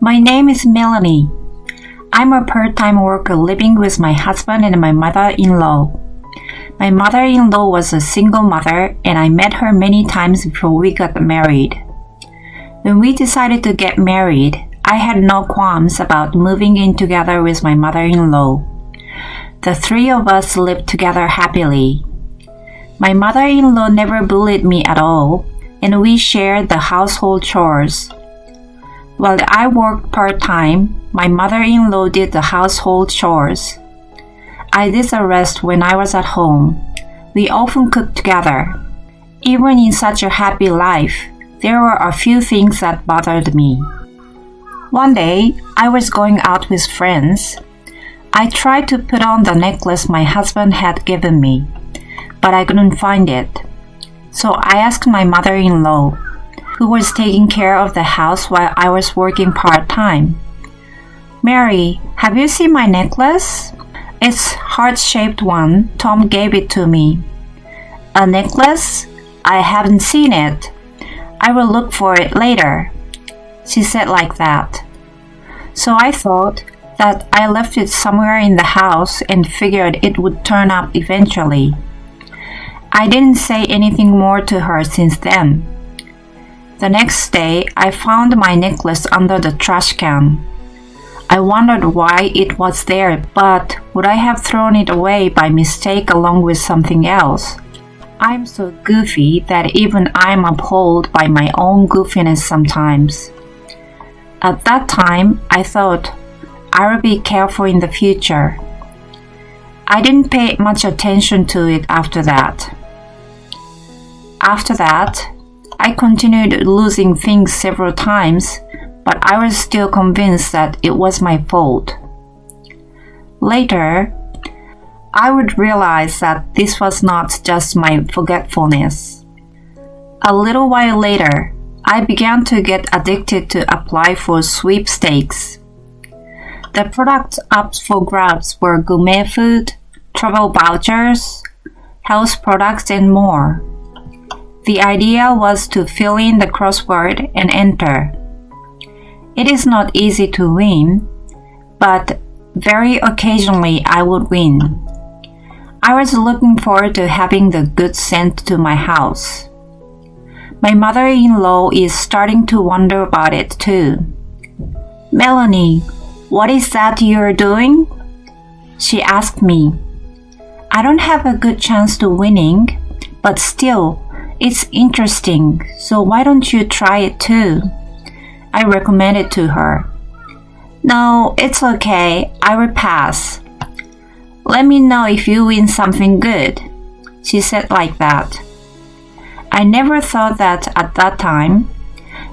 My name is Melanie. I'm a part-time worker living with my husband and my mother-in-law. My mother-in-law was a single mother and I met her many times before we got married. When we decided to get married, I had no qualms about moving in together with my mother-in-law. The three of us lived together happily. My mother-in-law never bullied me at all, and we shared the household chores. While I worked part-time, my mother-in-law did the household chores. I did the rest when I was at home. We often cooked together. Even in such a happy life, there were a few things that bothered me. One day, I was going out with friends. I tried to put on the necklace my husband had given me, but I couldn't find it. So I asked my mother-in-law, who was taking care of the house while I was working part-time. "Mary, have you seen my necklace? It's heart-shaped one. Tom gave it to me." "A necklace? I haven't seen it. I will look for it later," she said like that. So I thought that I left it somewhere in the house and figured it would turn up eventually. I didn't say anything more to her since then. The next day, I found my necklace under the trash can. I wondered why it was there, but would I have thrown it away by mistake along with something else? I'm so goofy that even I'm appalled by my own goofiness sometimes. At that time, I thought, I'll be careful in the future. I didn't pay much attention to it after that. After that, I continued losing things several times, but I was still convinced that it was my fault. Later, I would realize that this was not just my forgetfulness. A little while later, I began to get addicted to apply for sweepstakes. The products up for grabs were gourmet food, travel vouchers, health products, and more. The idea was to fill in the crossword and enter. It is not easy to win, but very occasionally I would win. I was looking forward to having the goods sent to my house. My mother-in-law is starting to wonder about it too. "Melanie, what is that you're doing?" she asked me. "I don't have a good chance to winning, but still, it's interesting, so why don't you try it too?" I recommended to her. "No, it's okay. I will pass. Let me know if you win something good," she said like that. I never thought that at that time,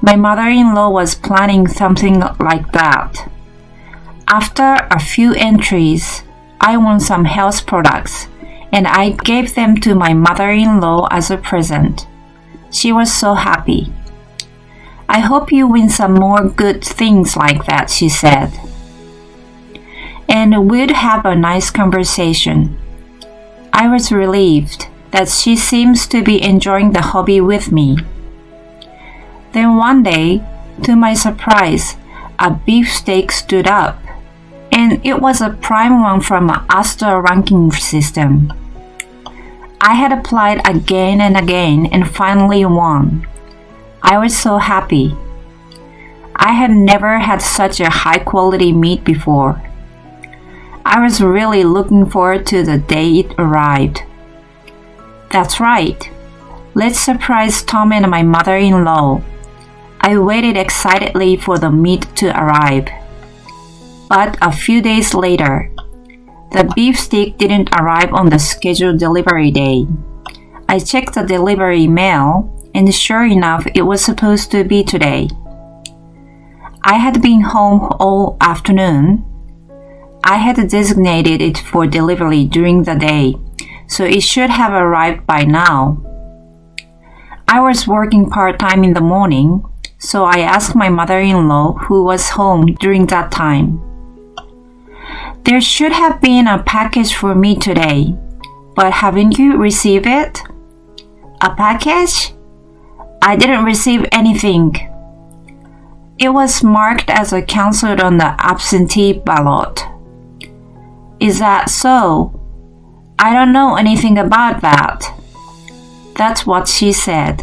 my mother-in-law was planning something like that. After a few entries, I won some health products, and I gave them to my mother-in-law as a present. She was so happy. "I hope you win some more good things like that," she said. And we'd have a nice conversation. I was relieved that she seems to be enjoying the hobby with me. Then one day, to my surprise, a beefsteak stood up, and it was a prime one from an Astor ranking system. I had applied again and again and finally won. I was so happy. I had never had such a high-quality meat before. I was really looking forward to the day it arrived. That's right. Let's surprise Tom and my mother-in-law. I waited excitedly for the meat to arrive. But a few days later, the beefsteak didn't arrive on the scheduled delivery day. I checked the delivery mail, and sure enough, it was supposed to be today. I had been home all afternoon. I had designated it for delivery during the day, so it should have arrived by now. I was working part-time in the morning, so I asked my mother-in-law, who was home during that time. "There should have been a package for me today, but haven't you received it?" "A package? I didn't receive anything." It was marked as a cancelled on the absentee ballot. Is that so? I don't know anything about that. That's what she said.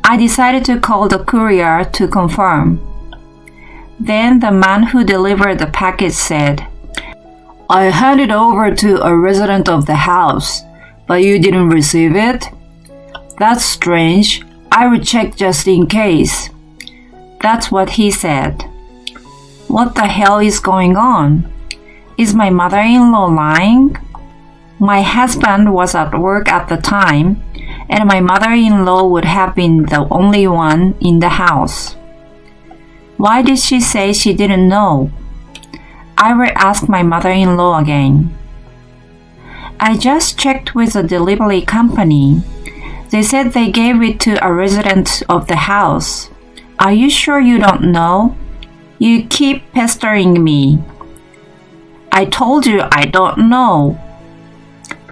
I decided to call the courier to confirm. Then the man who delivered the package said, I handed over to a resident of the house, but you didn't receive it? That's strange. I will check just in case. That's what he said. What the hell is going on? Is my mother-in-law lying? My husband was at work at the time, and my mother-in-law would have been the only one in the house. Why did she say she didn't know? I will ask my mother-in-law again. I just checked with the delivery company. They said they gave it to a resident of the house. Are you sure you don't know? You keep pestering me. I told you I don't know.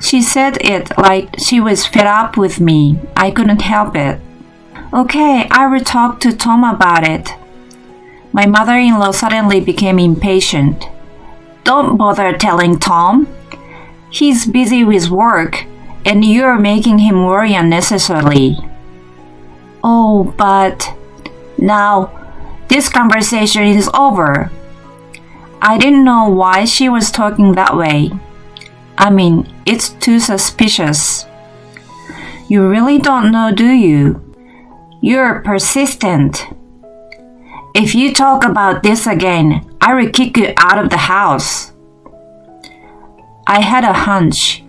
She said it like she was fed up with me. I couldn't help it. Okay, I will talk to Tom about it. My mother-in-law suddenly became impatient. Don't bother telling Tom. He's busy with work, and you're making him worry unnecessarily. Oh, but... Now, this conversation is over. I didn't know why she was talking that way. I mean, it's too suspicious. You really don't know, do you? You're persistent. If you talk about this again, I will kick you out of the house. I had a hunch.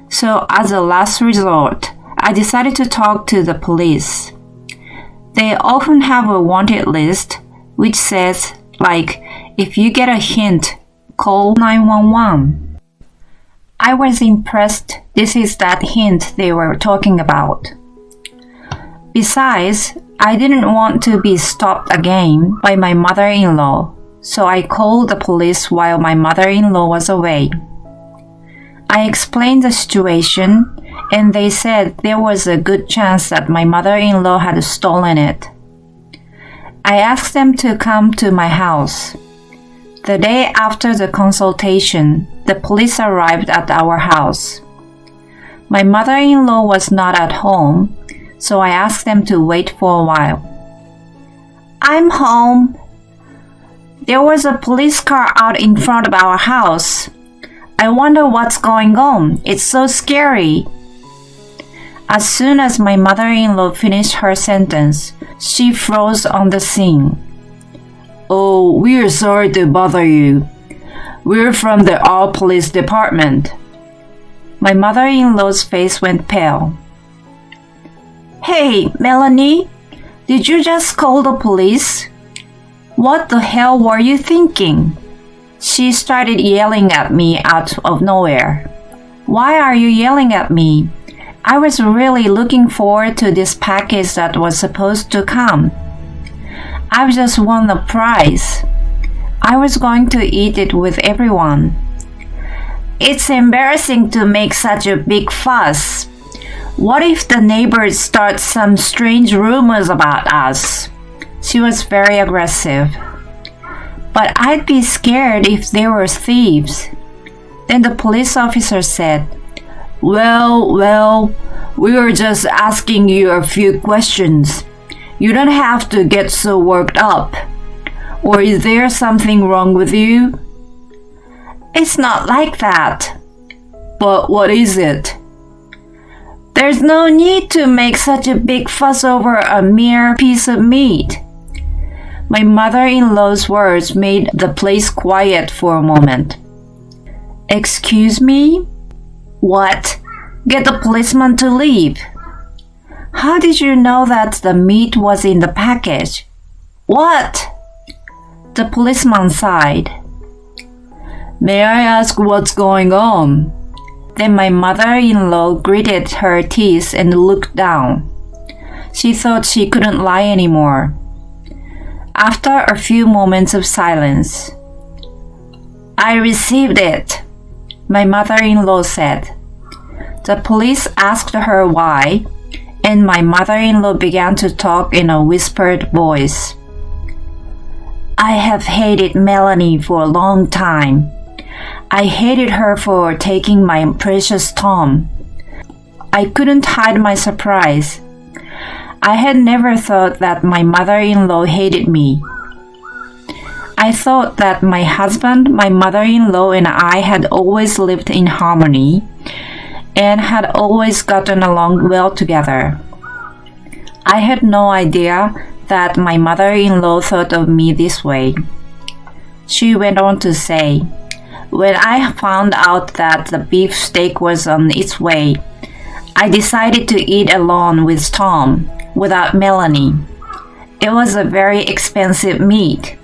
So as a last resort, I decided to talk to the police. They often have a wanted list, which says, like, if you get a hint, call 911. I was impressed this is that hint they were talking about. Besides, I didn't want to be stopped again by my mother-in-law, so I called the police while my mother-in-law was away. I explained the situation, and they said there was a good chance that my mother-in-law had stolen it. I asked them to come to my house. The day after the consultation, the police arrived at our house. My mother-in-law was not at home, so I asked them to wait for a while. I'm home. There was a police car out in front of our house. I wonder what's going on. It's so scary. As soon as my mother-in-law finished her sentence, she froze on the scene. Oh, we're sorry to bother you. We're from the All Police Department. My mother-in-law's face went pale. Hey, Melanie, did you just call the police? What the hell were you thinking? She started yelling at me out of nowhere. Why are you yelling at me? I was really looking forward to this package that was supposed to come. I've just won a prize. I was going to eat it with everyone. It's embarrassing to make such a big fuss. What if the neighbors start some strange rumors about us? She was very aggressive. But I'd be scared if they were thieves. Then the police officer said, Well, we were just asking you a few questions. You don't have to get so worked up. Or is there something wrong with you? It's not like that. But what is it? There's no need to make such a big fuss over a mere piece of meat. My mother-in-law's words made the place quiet for a moment. Excuse me? What? Get the policeman to leave. How did you know that the meat was in the package? What? The policeman sighed. May I ask what's going on? Then my mother-in-law gritted her teeth and looked down. She thought she couldn't lie anymore. After a few moments of silence, I received it, my mother-in-law said. The police asked her why, and my mother-in-law began to talk in a whispered voice. I have hated Melanie for a long time. I hated her for taking my precious Tom. I couldn't hide my surprise. I had never thought that my mother-in-law hated me. I thought that my husband, my mother-in-law, and I had always lived in harmony and had always gotten along well together. I had no idea that my mother-in-law thought of me this way. She went on to say, "When I found out that the beefsteak was on its way, I decided to eat alone with Tom, without Melanie. It was a very expensive meat.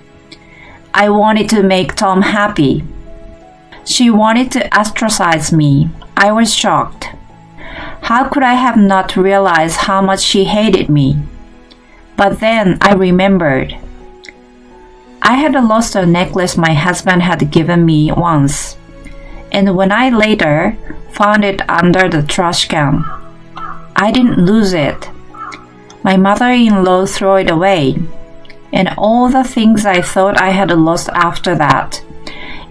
I wanted to make Tom happy. She wanted to ostracize me. I was shocked. How could I have not realized how much she hated me? But then I remembered. I had lost a necklace my husband had given me once, and when I later found it under the trash can, I didn't lose it. My mother-in-law threw it away, and all the things I thought I had lost after that,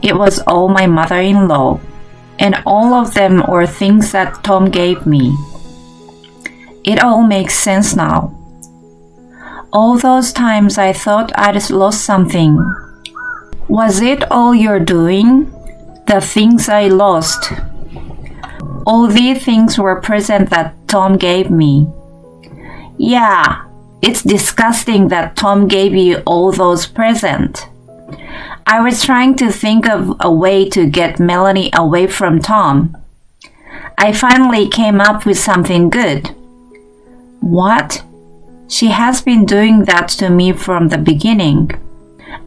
it was all my mother-in-law, and all of them were things that Tom gave me. It all makes sense now. All those times I thought I'd lost something. Was it all your doing? The things I lost. All these things were presents that Tom gave me. Yeah, it's disgusting that Tom gave you all those presents. I was trying to think of a way to get Melanie away from Tom. I finally came up with something good. What? She has been doing that to me from the beginning.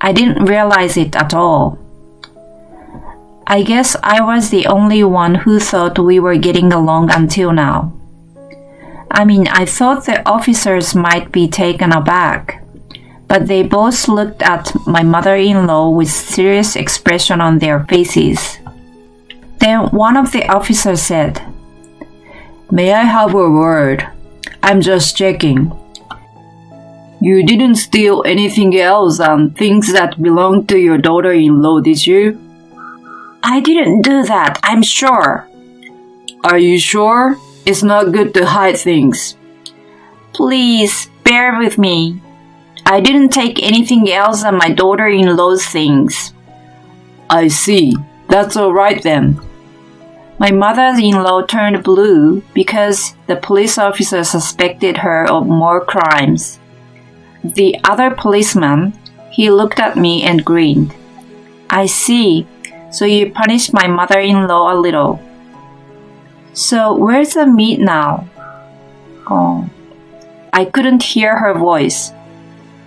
I didn't realize it at all. I guess I was the only one who thought we were getting along until now. I thought the officers might be taken aback, but they both looked at my mother-in-law with serious expression on their faces. Then one of the officers said, "May I have a word? I'm just checking. You didn't steal anything else than things that belonged to your daughter-in-law, did you?" "I didn't do that, I'm sure." "Are you sure? It's not good to hide things." "Please, bear with me. I didn't take anything else than my daughter-in-law's things." "I see. That's all right then." My mother-in-law turned blue because the police officer suspected her of more crimes. The other policeman, he looked at me and grinned. "I see. So you punished my mother-in-law a little. So where's the meat now?" Oh, I couldn't hear her voice.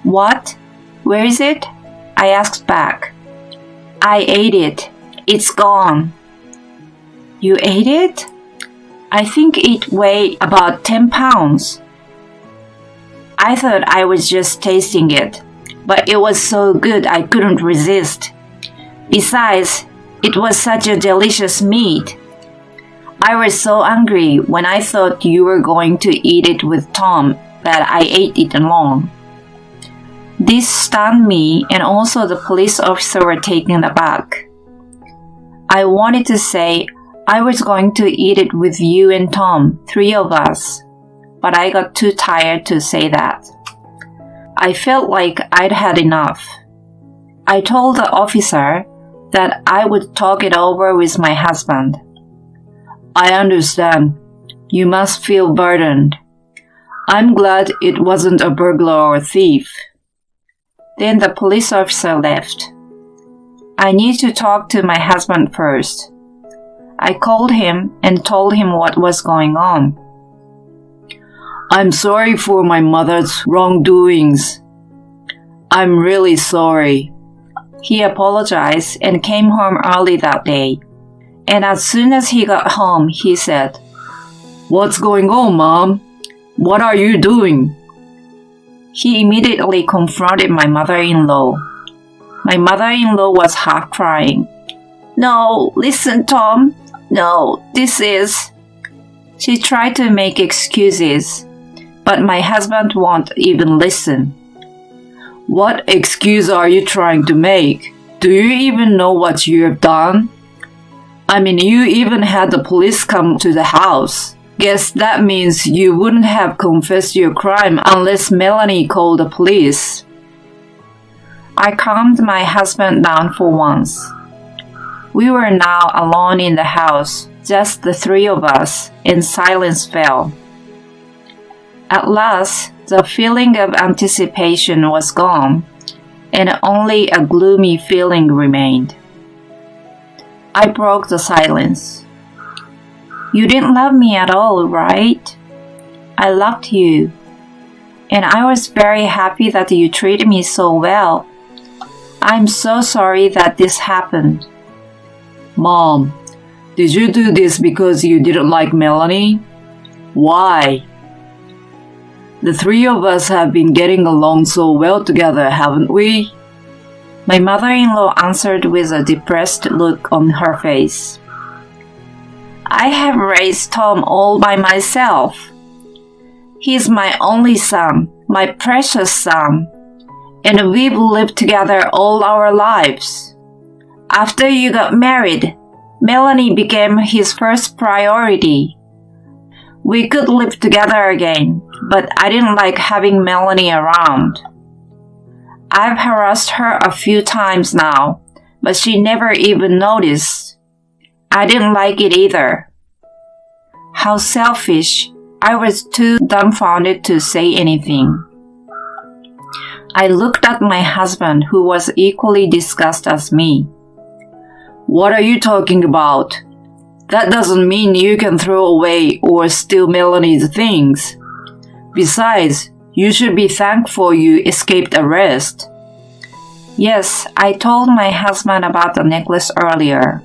"What? Where is it?" I asked back. "I ate it. It's gone." "You ate it?" "I think it weighed about 10 pounds. I thought I was just tasting it, but it was so good I couldn't resist. Besides, it was such a delicious meat. I was so hungry when I thought you were going to eat it with Tom that I ate it alone." This stunned me, and also the police officer were taken aback. I wanted to say I was going to eat it with you and Tom, 3 of us, but I got too tired to say that. I felt like I'd had enough. I told the officer that I would talk it over with my husband. "I understand. You must feel burdened. I'm glad it wasn't a burglar or a thief." Then the police officer left. I need to talk to my husband first. I called him and told him what was going on. "I'm sorry for my mother's wrongdoings. I'm really sorry." He apologized and came home early that day. And as soon as he got home, he said, "What's going on, Mom? What are you doing?" He immediately confronted my mother-in-law. My mother-in-law was half crying. "No, listen, Tom. No, this is..." She tried to make excuses, but my husband won't even listen. What excuse are you trying to make? Do you even know what you have done? I mean, you even had the police come to the house. Guess that means you wouldn't have confessed your crime unless Melanie called the police. I calmed my husband down for once. We were now alone in the house, just the three of us, and silence fell. At last, the feeling of anticipation was gone, and only a gloomy feeling remained. I broke the silence. You didn't love me at all, right? I loved you, and I was very happy that you treated me so well. I'm so sorry that this happened. Mom, did you do this because you didn't like Melanie? Why? The three of us have been getting along so well together, haven't we? My mother-in-law answered with a depressed look on her face. I have raised Tom all by myself. He's my only son, my precious son, and we've lived together all our lives. After you got married, Melanie became his first priority. We could live together again, but I didn't like having Melanie around. I've harassed her a few times now, but she never even noticed. I didn't like it either. How selfish. I was too dumbfounded to say anything. I looked at my husband, who was equally disgusted as me. What are you talking about? That doesn't mean you can throw away or steal Melanie's things. Besides, you should be thankful you escaped arrest. Yes, I told my husband about the necklace earlier.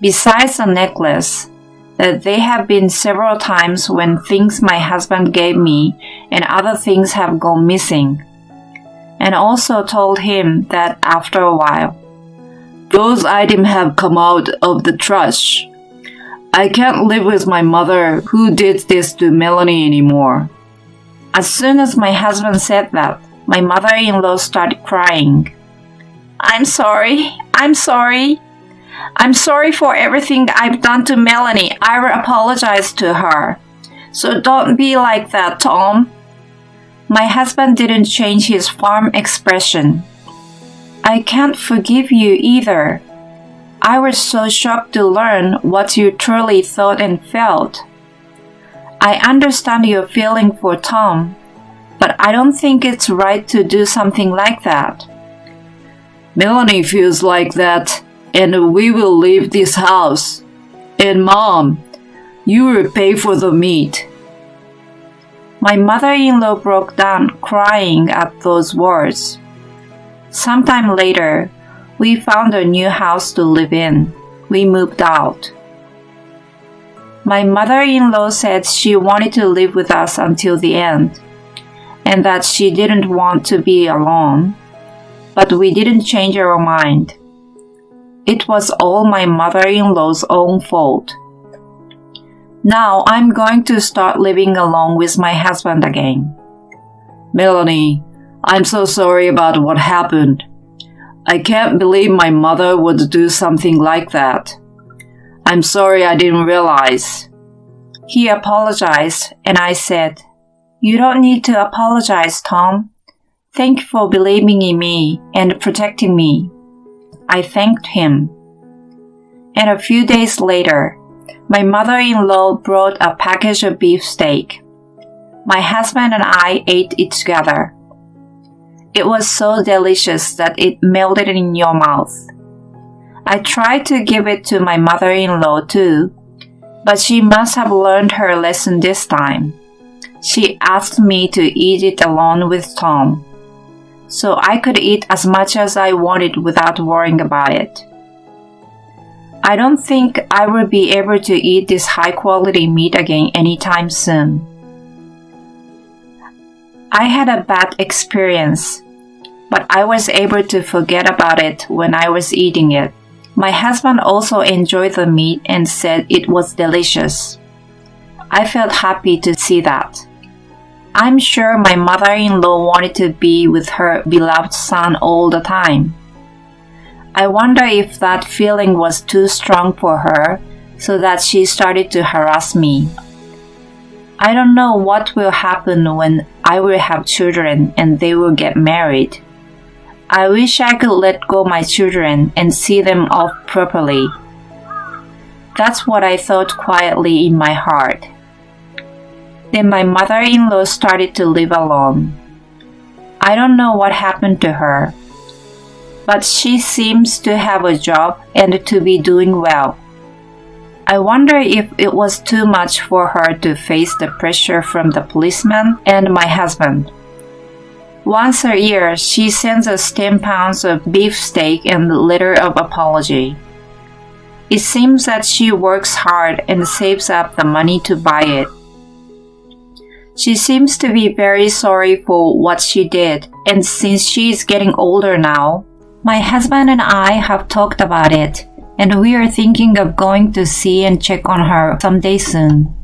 Besides the necklace, that there have been several times when things my husband gave me and other things have gone missing. And also told him that after a while, those items have come out of the trash. I can't live with my mother who did this to Melanie anymore. As soon as my husband said that, my mother-in-law started crying. I'm sorry. I'm sorry. I'm sorry for everything I've done to Melanie. I will apologize to her. So don't be like that, Tom. My husband didn't change his firm expression. I can't forgive you either. I was so shocked to learn what you truly thought and felt. I understand your feeling for Tom, but I don't think it's right to do something like that. Melanie feels like that, and we will leave this house. And Mom, you will pay for the meat. My mother-in-law broke down crying at those words. Sometime later, we found a new house to live in. We moved out. My mother-in-law said she wanted to live with us until the end, and that she didn't want to be alone, but we didn't change our mind. It was all my mother-in-law's own fault. Now I'm going to start living alone with my husband again. Melanie, I'm so sorry about what happened. I can't believe my mother would do something like that. I'm sorry I didn't realize. He apologized, and I said, You don't need to apologize, Tom. Thank you for believing in me and protecting me. I thanked him. And a few days later, my mother-in-law brought a package of beefsteak. My husband and I ate it together. It was so delicious that it melted in your mouth. I tried to give it to my mother-in-law too, but she must have learned her lesson this time. She asked me to eat it alone with Tom, so I could eat as much as I wanted without worrying about it. I don't think I will be able to eat this high-quality meat again anytime soon. I had a bad experience, but I was able to forget about it when I was eating it. My husband also enjoyed the meat and said it was delicious. I felt happy to see that. I'm sure my mother-in-law wanted to be with her beloved son all the time. I wonder if that feeling was too strong for her, so that she started to harass me. I don't know what will happen when I will have children and they will get married. I wish I could let go my children and see them off properly. That's what I thought quietly in my heart. Then my mother-in-law started to live alone. I don't know what happened to her, but she seems to have a job and to be doing well. I wonder if it was too much for her to face the pressure from the policeman and my husband. Once a year, she sends us 10 pounds of beefsteak and a letter of apology. It seems that she works hard and saves up the money to buy it. She seems to be very sorry for what she did, and since she is getting older now, my husband and I have talked about it, and we are thinking of going to see and check on her someday soon.